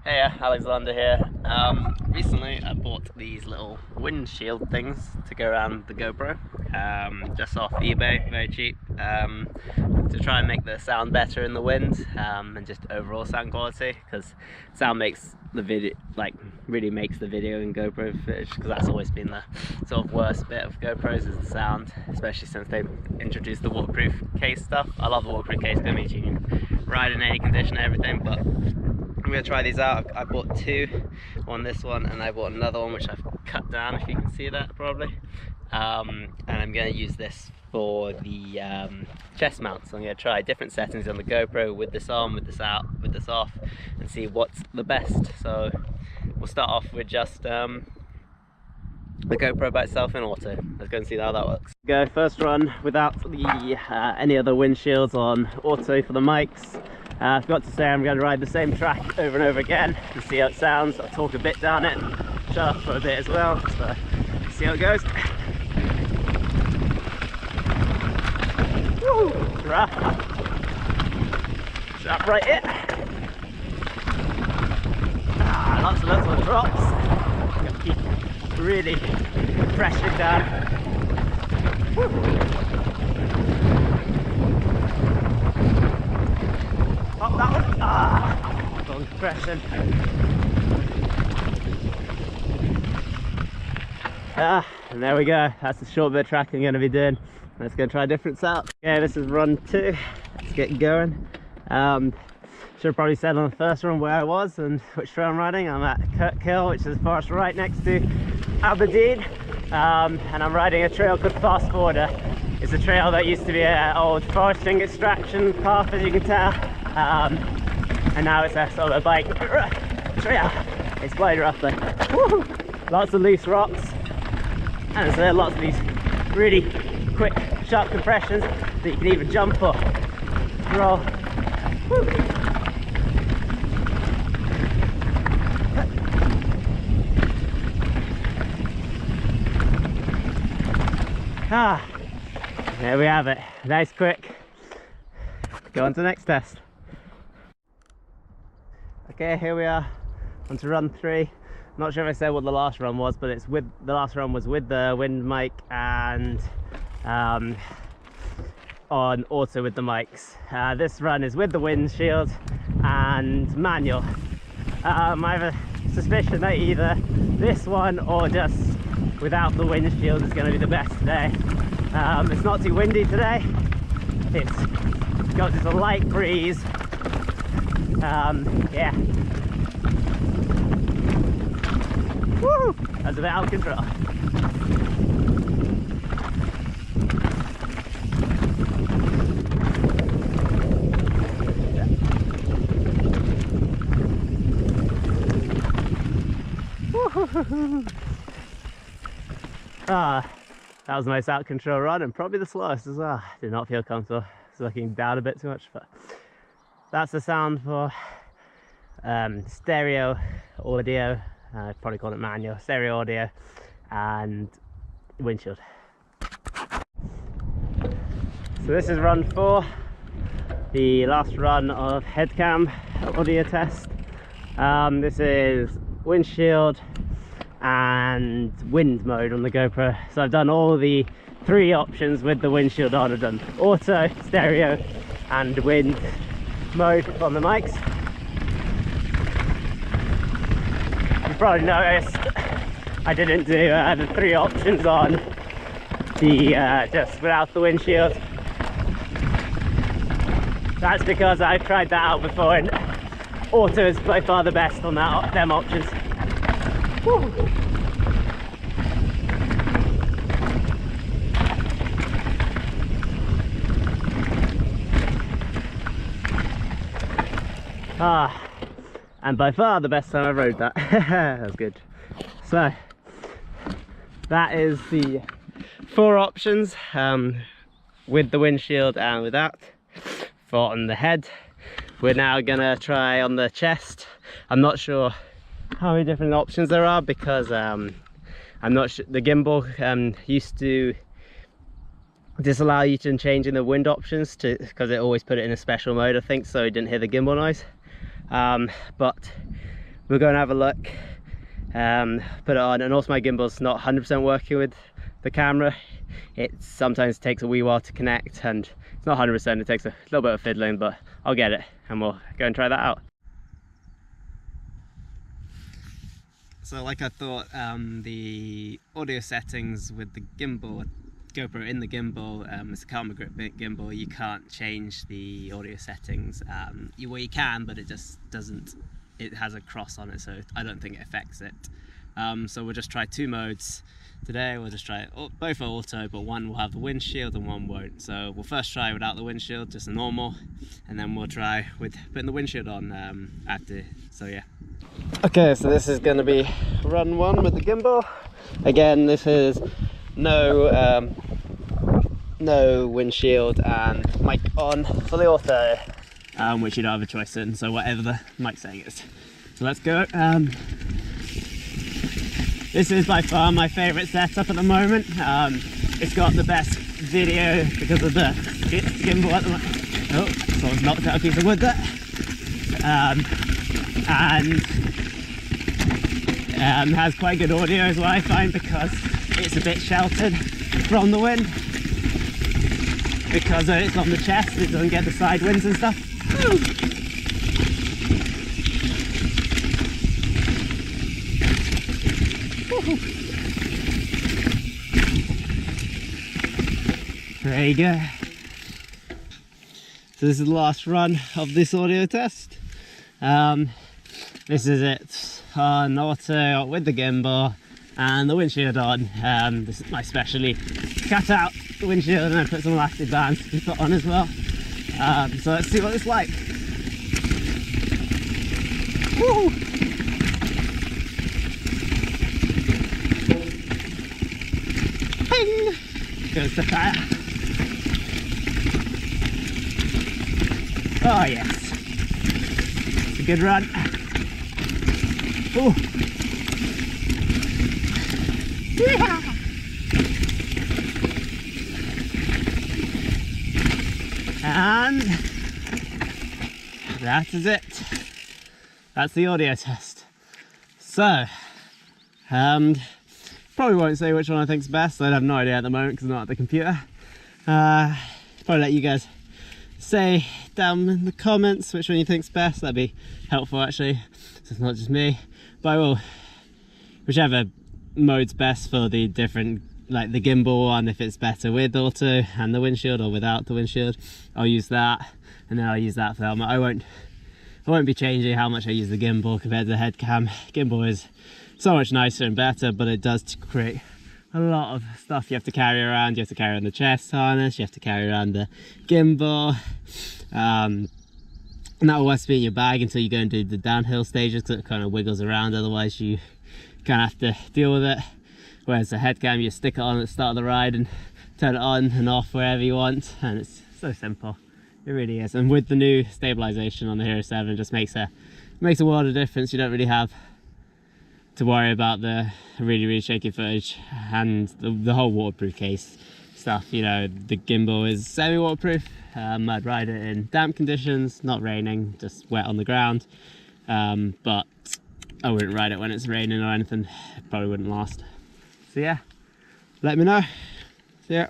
Hey, Alexander here. Recently I bought these little windshield things to go around the GoPro, just off eBay, very cheap, to try and make the sound better in the wind, and just overall sound quality, because sound makes the video, really makes the video in GoPro footage, because that's always been the sort of worst bit of GoPros, is the sound, especially since they introduced the waterproof case stuff. I love the waterproof case, because it means you can ride in any condition and everything, but I'm going to try these out. I bought two, this one, and I bought another one which I've cut down, if you can see that probably, and I'm going to use this for the chest mount. So I'm going to try different settings on the GoPro with this on, with this out, with this off, and see what's the best. So we'll start off with just the GoPro by itself in auto. Let's go and see how that works. Go first run without the any other windshields on auto for the mics. I forgot to say I'm going to ride the same track over and over again and see how it sounds. I'll talk a bit down it, shut up for a bit as well, so see how it goes. Woo! Rough. Sharp right here. Lots of drops. Got to keep really pressuring down. Woo! Pop that one. Long compression. And there we go. That's the short bit of track I'm going to be doing. Let's go try different out. Okay, this is run 2. Let's get going. Should have probably said on the first run where I was and which trail I'm riding. I'm at Kirkhill, which is fast right next to Aberdeen, and I'm riding a trail called Fast Forwarder. It's a trail that used to be an old foresting extraction path, as you can tell. And now it's a sort of a bike trail. It's quite rough though. Woo! Lots of loose rocks, and there's lots of these really quick, sharp compressions that you can even jump or roll. Woo! There we have it. Nice quick. Go on to the next test. Okay, here we are on to run 3. Not sure if I said what the last run was, but it's with the last run was with the wind mic and on auto with the mics. This run is with the windshield and manual. I have a suspicion that either this one or just without the windshield is going to be the best today. It's not too windy today. It's got just a light breeze. Yeah. Woo! That's a bit out of control. That was the most out of control run and probably the slowest as well. Did not feel comfortable. It's looking down a bit too much, but that's the sound for stereo audio. I'd probably call it manual, stereo audio and windshield. So this is run 4, the last run of headcam audio test. This is windshield and wind mode on the GoPro. So I've done all the 3 options with the windshield on. I've done auto, stereo and wind mode on the mics. You probably noticed I didn't do the 3 options on the just without the windshield. That's because I've tried that out before and auto is by far the best on them options. Woo. And by far the best time I rode that. That was good. So that is the 4 options, with the windshield and without, for on the head. We're now gonna try on the chest. I'm not sure how many different options there are, because I'm not sure. The gimbal used to disallow you to change in the wind options because it always put it in a special mode, I think, so you didn't hear the gimbal noise. But we'll go and have a look, put it on. And also my gimbal's not 100% working with the camera. It sometimes takes a wee while to connect, and it's not 100%, it takes a little bit of fiddling, but I'll get it and we'll go and try that out. So like I thought, the audio settings with the gimbal, GoPro in the gimbal, it's a camera grip gimbal, you can't change the audio settings. Well, you can, but it just doesn't, it has a cross on it, so I don't think it affects it. So we'll just try 2 modes today. We'll just try both are auto, but one will have the windshield and one won't. So we'll first try without the windshield, just a normal, and then we'll try with putting the windshield on after. So yeah. Okay, so this is going to be run 1 with the gimbal. Again, this is no windshield and mic on for the auto, which you don't have a choice in, so whatever the mic setting is. So let's go. This is by far my favourite setup at the moment. It's got the best video because of the gimbal at the moment. Oh, someone's knocked out a piece of wood there. And has quite good audio as well, I find, because it's a bit sheltered from the wind. Because it's on the chest, it doesn't get the side winds and stuff. There you go. So this is the last run of this audio test. This is it on auto with the gimbal and the windshield on. This is my specially cut out the windshield, and I put some elastic bands to keep it on as well. So let's see what it's like. Woo! Ping! Goes the tire. Oh yes, it's a good run. Ooh. Yeah. And that is it. That's the audio test. So, probably won't say which one I think's best. I have no idea at the moment because I'm not at the computer. Probably let you guys say down in the comments which one you think's best. That'd be helpful actually, so it's not just me. But I will, whichever mode's best for the different, like the gimbal one, if it's better with auto and the windshield or without the windshield, I'll use that, and then I'll use that for the helmet. I won't be changing how much I use the gimbal compared to the head cam. Gimbal is so much nicer and better, but it does create a lot of stuff you have to carry around. You have to carry around the chest harness, you have to carry around the gimbal, and that will always be in your bag until you go and do the downhill stages, because it kind of wiggles around, otherwise you kind of have to deal with it. Whereas the head cam, you stick it on at the start of the ride and turn it on and off wherever you want, and it's so simple. It really is. And with the new stabilization on the Hero 7, it just makes a world of difference. You don't really have to worry about the really shaky footage and the whole waterproof case stuff. You know, the gimbal is semi-waterproof. I'd ride it in damp conditions, not raining, just wet on the ground, but I wouldn't ride it when it's raining or anything. It probably wouldn't last. So yeah, let me know. See ya.